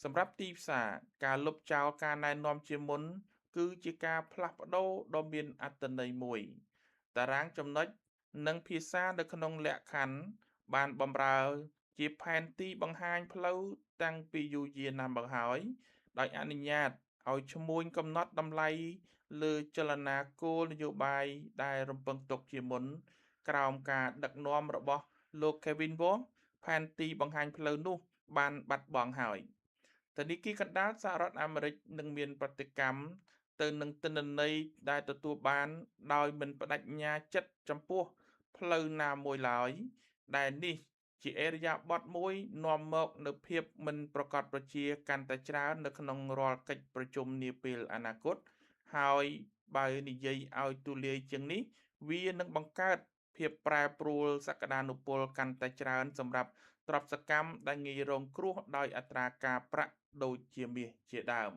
សម្រាប់ទីផ្សារការលុបចោលការណែនាំជាមុនគឺជាការផ្លាស់ប្ដូរដ៏មានអត្ថន័យមួយតារាងចំណុចនិងភាសានៅក្នុងលក្ខខណ្ឌបានបម្រើជាផែនទីបង្ហាញផ្លូវតាំងពីយូរយារណាស់មកហើយដោយអនុញ្ញាតឲ្យឈ្មួញកំណត់តម្លៃលើចលនាគោលនយោបាយដែលរំពឹងទុកជាមុនក្រោមការដឹកនាំរបស់លោក Kevin Wong ផែនទីបង្ហាញផ្លូវនោះបានបាត់បង់ហើយធនាគារកណ្ដាលសហរដ្ឋអាមេរិកនឹងមានប្រតិកម្មទៅនឹងទិន្នន័យដែលទទួលបានដោយមិនបដិញ្ញាចិត្តចំពោះផ្លូវណាមួយឡើយដែលនេះជាអេរយាប័តមួយនាំមកនូវភាពមិនប្រកបប្រជាកាន់តែច្រើននៅក្នុងរាល់កិច្ចប្រជុំនាពេលអនាគតហើយបើនិយាយឲ្យទូលាយជាងនេះវានឹងបង្កើតភាពប្រែប្រួលសក្តានុពលកាន់តែច្រើនសម្រាប់ទ្រព្យសកម្មដែលងាយរងគ្រោះដោយអត្រាការប្រាក់ដូចជាមាសជាដើម